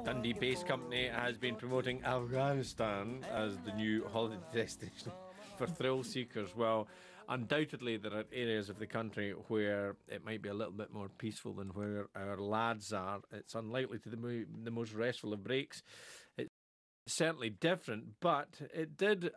Dundee Bass Company has been promoting Afghanistan as the new holiday destination for thrill seekers. Well, undoubtedly there are areas of the country where it might be a little bit more peaceful than where our lads are. It's unlikely to be the most restful of breaks. It's certainly different, but it did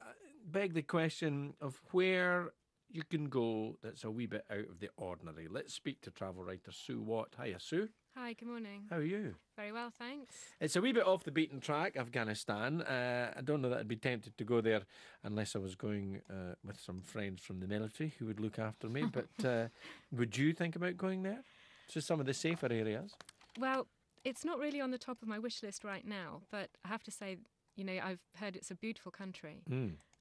beg the question of where you can go that's a wee bit out of the ordinary. Let's speak to travel writer Sue Watt. Hiya, Sue. Hi, good morning. How are you? Very well, thanks. It's a wee bit off the beaten track, Afghanistan. I don't know that I'd be tempted to go there unless I was going with some friends from the military who would look after me. But would you think about going there? To some of the safer areas? Well, it's not really on the top of my wish list right now, but I have to say, I've heard it's a beautiful country.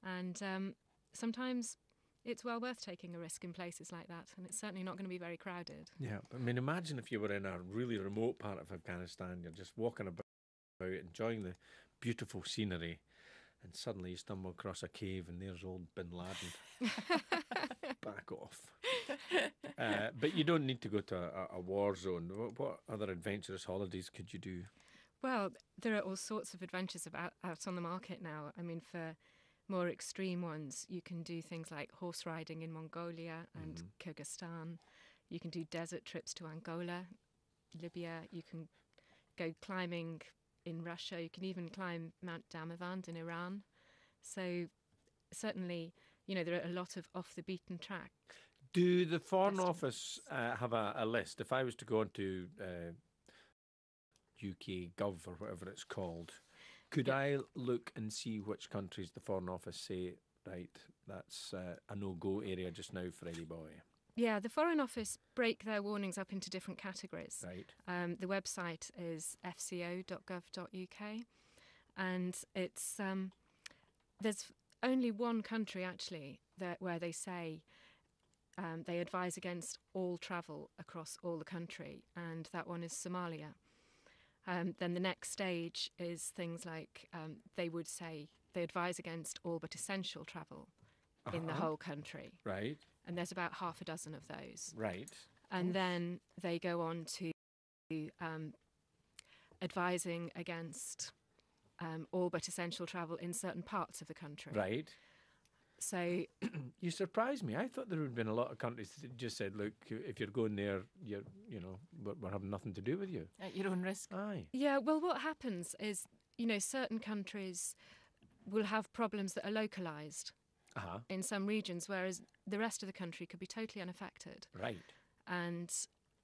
And sometimes it's well worth taking a risk in places like that, and it's certainly not going to be very crowded. Yeah, I mean, imagine if you were in a really remote part of Afghanistan, you're just walking about, enjoying the beautiful scenery, and suddenly you stumble across a cave and there's old Bin Laden. Back off. But you don't need to go to a war zone. What other adventurous holidays could you do? Well, there are all sorts of adventures out on the market now. I mean, for more extreme ones, you can do things like horse riding in Mongolia and Kyrgyzstan. You can do desert trips to Angola, Libya. You can go climbing in Russia. You can even climb Mount Damavand in Iran. So certainly, there are a lot of off the beaten track. Do the Foreign Office have a list? If I was to go onto UK Gov or whatever it's called, could I look and see which countries the Foreign Office say, right, that's a no-go area just now for any boy? Yeah, the Foreign Office break their warnings up into different categories. Right. The website is fco.gov.uk, and it's there's only one country actually where they say they advise against all travel across all the country, and that one is Somalia. Then the next stage is things like they would say they advise against all but essential travel in the whole country. Right. And there's about half a dozen of those. Right. And then they go on to advising against all but essential travel in certain parts of the country. Right. So you surprised me. I thought there would have been a lot of countries that just said, look, if you're going there, we're having nothing to do with you. At your own risk. Aye. yeah, well, what happens is, certain countries will have problems that are localised in some regions, whereas the rest of the country could be totally unaffected. Right. And,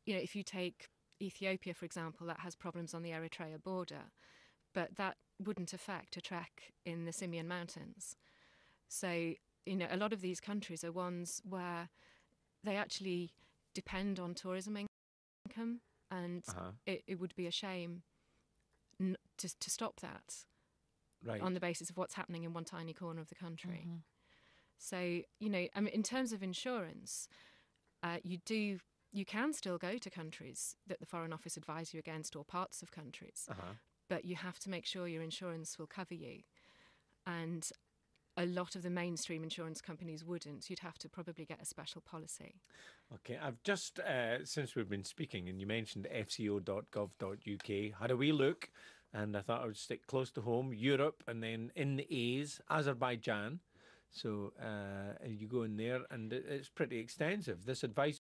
if you take Ethiopia, for example, that has problems on the Eritrea border, but that wouldn't affect a trek in the Simien Mountains. So, a lot of these countries are ones where they actually depend on tourism income, and it would be a shame to stop that on the basis of what's happening in one tiny corner of the country. Mm-hmm. So, in terms of insurance, you can still go to countries that the Foreign Office advise you against, or parts of countries, but you have to make sure your insurance will cover you. And a lot of the mainstream insurance companies wouldn't. You'd have to probably get a special policy. Okay, I've just, since we've been speaking, and you mentioned fco.gov.uk, had a wee look, and I thought I would stick close to home, Europe, and then in the A's, Azerbaijan. So you go in there, and it's pretty extensive. This advice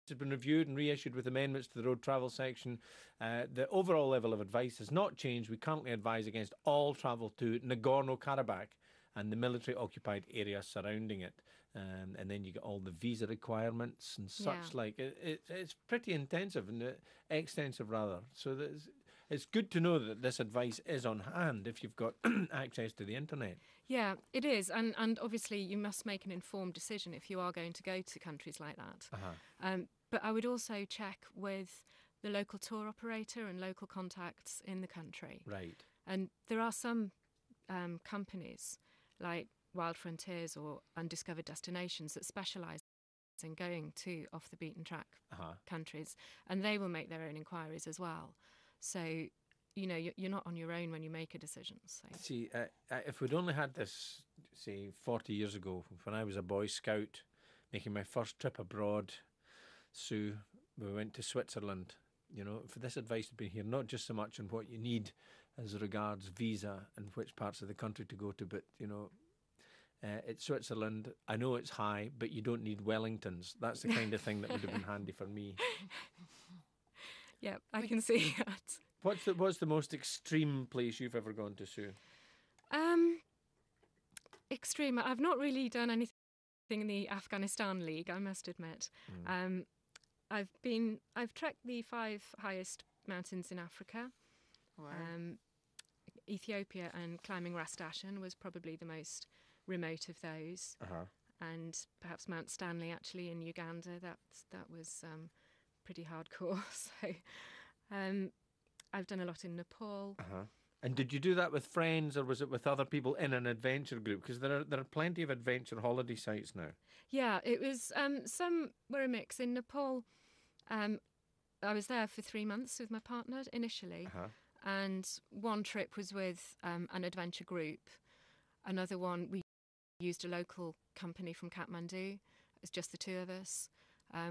has been reviewed and reissued with amendments to the road travel section. The overall level of advice has not changed. We currently advise against all travel to Nagorno-Karabakh and the military-occupied area surrounding it. And then you get all the visa requirements and such like. It's pretty intensive and extensive, rather. So it's good to know that this advice is on hand if you've got access to the internet. Yeah, it is. And obviously you must make an informed decision if you are going to go to countries like that. But I would also check with the local tour operator and local contacts in the country. Right. And there are some companies like Wild Frontiers or Undiscovered Destinations that specialise in going to off-the-beaten-track countries, and they will make their own inquiries as well. So, you're not on your own when you make a decision. So. See, if we'd only had this, say, 40 years ago, when I was a Boy Scout, making my first trip abroad, Sue, we went to Switzerland for this advice to be here, not just so much on what you need as regards visa and which parts of the country to go to, but, it's Switzerland. I know it's high, but you don't need Wellingtons. That's the kind of thing that would have been handy for me. Yeah, I can see that. What's the most extreme place you've ever gone to, Sue? Extreme. I've not really done anything in the Afghanistan League, I must admit. I've trekked the 5 highest mountains in Africa. Wow. Ethiopia and climbing Ras Dashen was probably the most remote of those. And perhaps Mount Stanley actually in Uganda. That was pretty hardcore. So I've done a lot in Nepal. And did you do that with friends, or was it with other people in an adventure group? Because there are plenty of adventure holiday sites now. Yeah, it was. Some were a mix. In Nepal, I was there for 3 months with my partner initially, and one trip was with an adventure group. Another one, we used a local company from Kathmandu. It was just the 2 of us.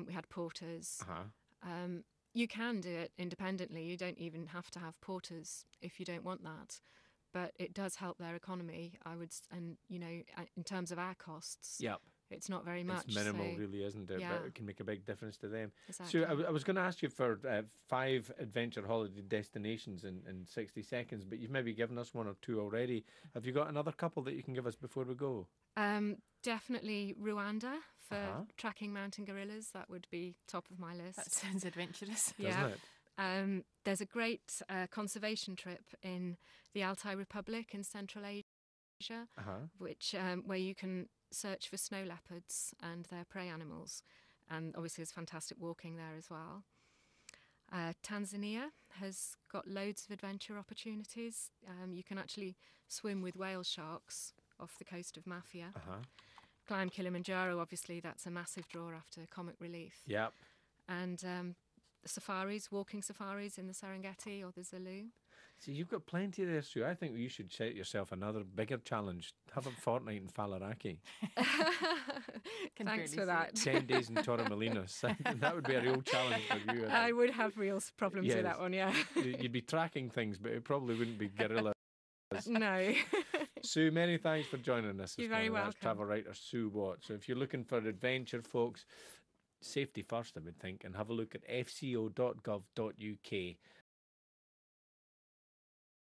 We had porters. You can do it independently. You don't even have to have porters if you don't want that. But it does help their economy, and in terms of our costs, it's not very much. It's minimal, so, really, isn't it? yeah. But it can make a big difference to them. Exactly. So I was going to ask you for 5 adventure holiday destinations in 60 seconds, but you've maybe given us 1 or 2 already. Have you got another couple that you can give us before we go? Definitely Rwanda for tracking mountain gorillas. That would be top of my list. That sounds adventurous. Doesn't it? There's a great conservation trip in the Altai Republic in Central Asia, which where you can search for snow leopards and their prey animals. And obviously there's fantastic walking there as well. Tanzania has got loads of adventure opportunities. You can actually swim with whale sharks off the coast of Mafia. Climb Kilimanjaro, obviously that's a massive draw after Comic Relief. Yep. And safaris, walking safaris in the Serengeti or the Zulu. See, you've got plenty there, Sue. I think you should set yourself another bigger challenge. Have a fortnight in Faliraki. Thanks for that. 10 days in Torremolinos. That would be a real challenge for you. I would have real problems with that one, yeah. You'd be tracking things, but it probably wouldn't be gorillas. No. Sue, many thanks for joining us. You're very welcome. That's travel writer Sue Watt. So if you're looking for adventure, folks, safety first, I would think, and have a look at fco.gov.uk.